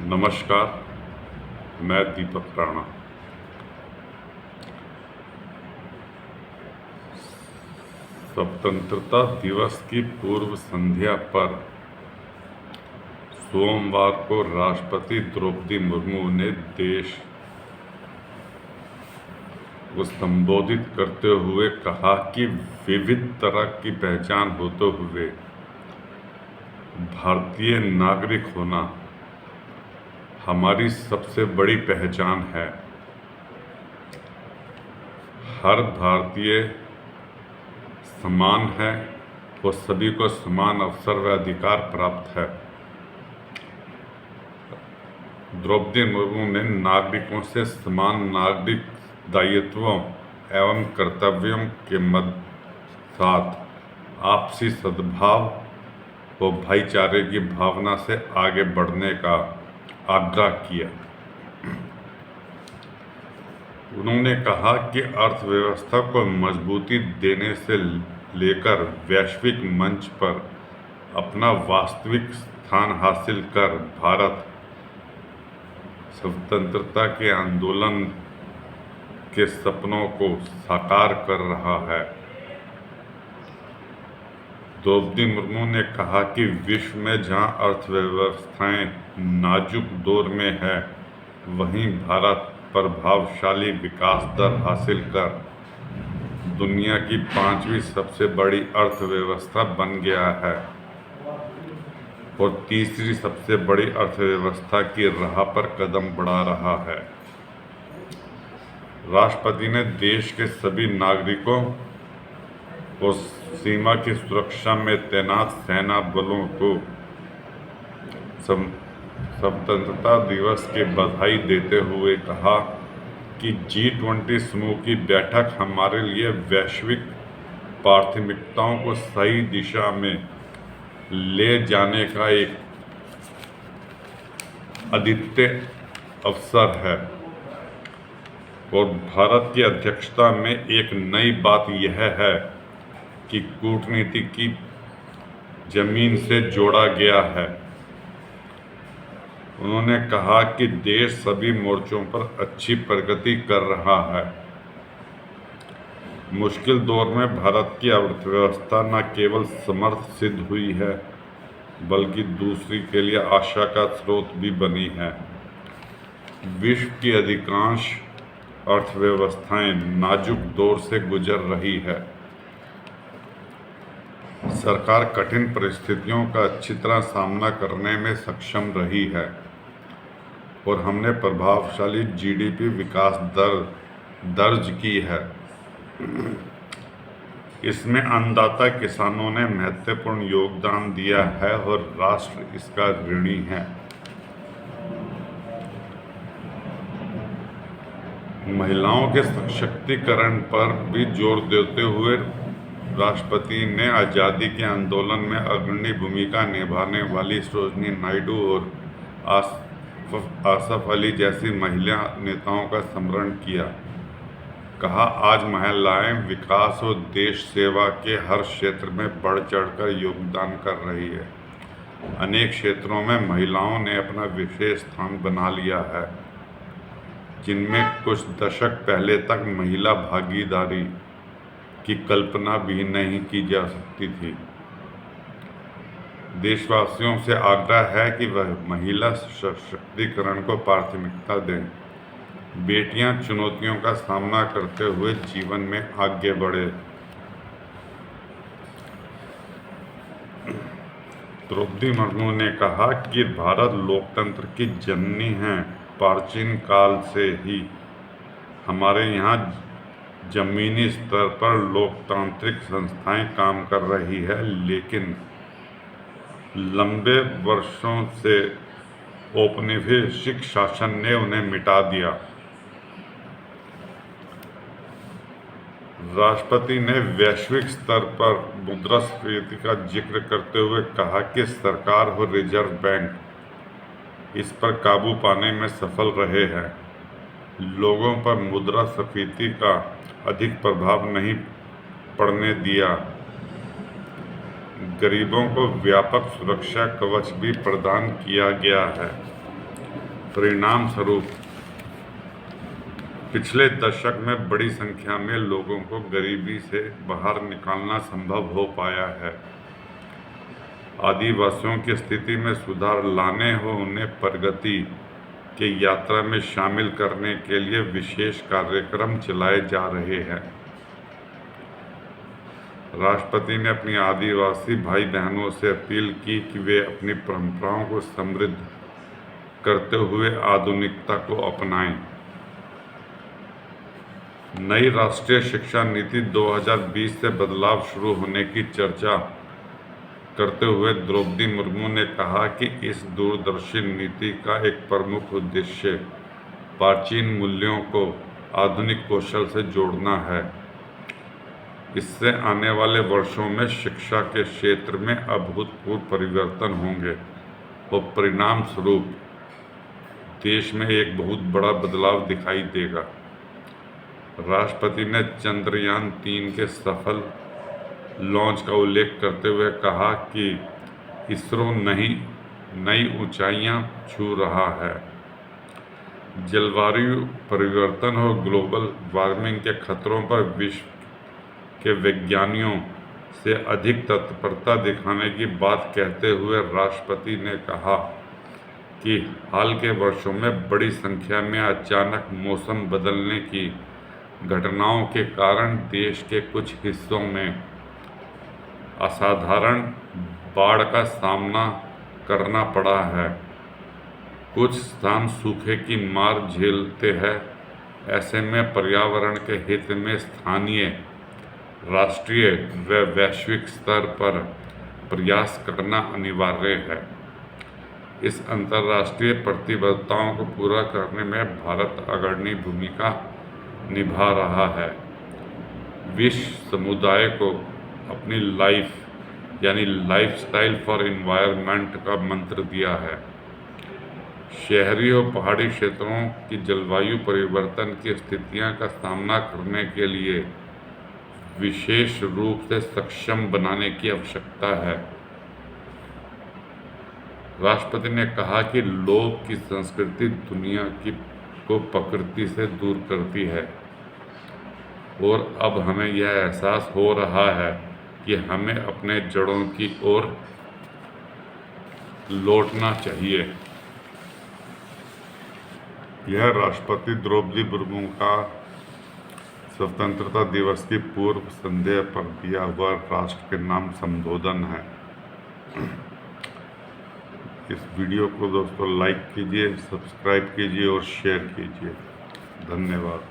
नमस्कार, मैं दीपक राणा। स्वतंत्रता दिवस की पूर्व संध्या पर सोमवार को राष्ट्रपति द्रौपदी मुर्मू ने देश को संबोधित करते हुए कहा कि विविध तरह की पहचान होते हुए भारतीय नागरिक होना हमारी सबसे बड़ी पहचान है। हर भारतीय समान है और सभी को समान अवसर व अधिकार प्राप्त है। द्रौपदी मुर्मू ने नागरिकों से समान नागरिक दायित्वों एवं कर्तव्यों के साथ आपसी सद्भाव और भाईचारे की भावना से आगे बढ़ने का आग्रह किया। उन्होंने कहा कि अर्थव्यवस्था को मजबूती देने से लेकर वैश्विक मंच पर अपना वास्तविक स्थान हासिल कर भारत स्वतंत्रता के आंदोलन के सपनों को साकार कर रहा है। द्रौपदी मुर्मू ने कहा कि विश्व में जहां अर्थव्यवस्थाएं नाजुक दौर में है, वहीं भारत प्रभावशाली विकास दर हासिल कर दुनिया की 5वीं सबसे बड़ी अर्थव्यवस्था बन गया है और तीसरी सबसे बड़ी अर्थव्यवस्था की राह पर कदम बढ़ा रहा है। राष्ट्रपति ने देश के सभी नागरिकों और सीमा की सुरक्षा में तैनात सेना बलों को स्वतंत्रता दिवस की बधाई देते हुए कहा कि G20 समूह की बैठक हमारे लिए वैश्विक प्राथमिकताओं को सही दिशा में ले जाने का एक अद्वितीय अवसर है और भारत की अध्यक्षता में एक नई बात यह है कि कूटनीति की जमीन से जोड़ा गया है। उन्होंने कहा कि देश सभी मोर्चों पर अच्छी प्रगति कर रहा है। मुश्किल दौर में भारत की अर्थव्यवस्था न केवल समर्थ सिद्ध हुई है, बल्कि दूसरी के लिए आशा का स्रोत भी बनी है। विश्व की अधिकांश अर्थव्यवस्थाएं नाजुक दौर से गुजर रही है। सरकार कठिन परिस्थितियों का अच्छी तरह सामना करने में सक्षम रही है और हमने प्रभावशाली GDP विकास दर दर्ज की है। इसमें अन्नदाता किसानों ने महत्वपूर्ण योगदान दिया है और राष्ट्र इसका ऋणी है। महिलाओं के सशक्तिकरण पर भी जोर देते हुए राष्ट्रपति ने आज़ादी के आंदोलन में अग्रणी भूमिका निभाने वाली सरोजिनी नायडू और आसफ अली जैसी महिला नेताओं का स्मरण किया। कहा, आज महिलाएं विकास और देश सेवा के हर क्षेत्र में बढ़ चढ़कर योगदान कर रही है। अनेक क्षेत्रों में महिलाओं ने अपना विशेष स्थान बना लिया है, जिनमें कुछ दशक पहले तक महिला भागीदारी की कल्पना भी नहीं की जा सकती थी। देशवासियों से आग्रह है कि वह महिला सशक्तिकरण को प्राथमिकता दें। बेटियां चुनौतियों का सामना करते हुए जीवन में आगे बढ़े। द्रौपदी मुर्मू ने कहा कि भारत लोकतंत्र की जननी है। प्राचीन काल से ही हमारे यहाँ जमीनी स्तर पर लोकतांत्रिक संस्थाएं काम कर रही है, लेकिन लंबे वर्षों से औपनिवेशिक शासन ने उन्हें मिटा दिया। राष्ट्रपति ने वैश्विक स्तर पर मुद्रास्फीति का जिक्र करते हुए कहा कि सरकार और रिजर्व बैंक इस पर काबू पाने में सफल रहे हैं। लोगों पर मुद्रास्फीति का अधिक प्रभाव नहीं पड़ने दिया। गरीबों को व्यापक सुरक्षा कवच भी प्रदान किया गया है। परिणाम स्वरूप पिछले दशक में बड़ी संख्या में लोगों को गरीबी से बाहर निकालना संभव हो पाया है। आदिवासियों की स्थिति में सुधार लाने हो उन्हें प्रगति की यात्रा में शामिल करने के लिए विशेष कार्यक्रम चलाए जा रहे हैं। राष्ट्रपति ने अपनी आदिवासी भाई बहनों से अपील की कि वे अपनी परंपराओं को समृद्ध करते हुए आधुनिकता को अपनाएं। नई राष्ट्रीय शिक्षा नीति 2020 से बदलाव शुरू होने की चर्चा करते हुए द्रौपदी मुर्मू ने कहा कि इस दूरदर्शी नीति का एक प्रमुख उद्देश्य प्राचीन मूल्यों को आधुनिक कौशल से जोड़ना है। इससे आने वाले वर्षों में शिक्षा के क्षेत्र में अभूतपूर्व परिवर्तन होंगे और परिणाम स्वरूप देश में एक बहुत बड़ा बदलाव दिखाई देगा। राष्ट्रपति ने चंद्रयान 3 के सफल लॉन्च का उल्लेख करते हुए कहा कि इसरो नई ऊंचाइयां छू रहा है। जलवायु परिवर्तन और ग्लोबल वार्मिंग के खतरों पर विश्व के वैज्ञानिकों से अधिक तत्परता दिखाने की बात कहते हुए राष्ट्रपति ने कहा कि हाल के वर्षों में बड़ी संख्या में अचानक मौसम बदलने की घटनाओं के कारण देश के कुछ हिस्सों में असाधारण बाढ़ का सामना करना पड़ा है। कुछ स्थान सूखे की मार झेलते हैं। ऐसे में पर्यावरण के हित में स्थानीय, राष्ट्रीय व वैश्विक स्तर पर प्रयास करना अनिवार्य है। इस अंतर्राष्ट्रीय प्रतिबद्धताओं को पूरा करने में भारत अग्रणी भूमिका निभा रहा है। विश्व समुदाय को अपनी लाइफस्टाइल फॉर एनवायरनमेंट का मंत्र दिया है। शहरी और पहाड़ी क्षेत्रों की जलवायु परिवर्तन की स्थितियों का सामना करने के लिए विशेष रूप से सक्षम बनाने की आवश्यकता है। राष्ट्रपति ने कहा कि लोभ की संस्कृति दुनिया को प्रकृति से दूर करती है और अब हमें यह एहसास हो रहा है कि हमें अपने जड़ों की ओर लौटना चाहिए। यह राष्ट्रपति द्रौपदी मुर्मू का स्वतंत्रता दिवस की पूर्व संध्या पर दिया हुआ राष्ट्र के नाम संबोधन है। इस वीडियो को दोस्तों लाइक कीजिए, सब्सक्राइब कीजिए और शेयर कीजिए। धन्यवाद।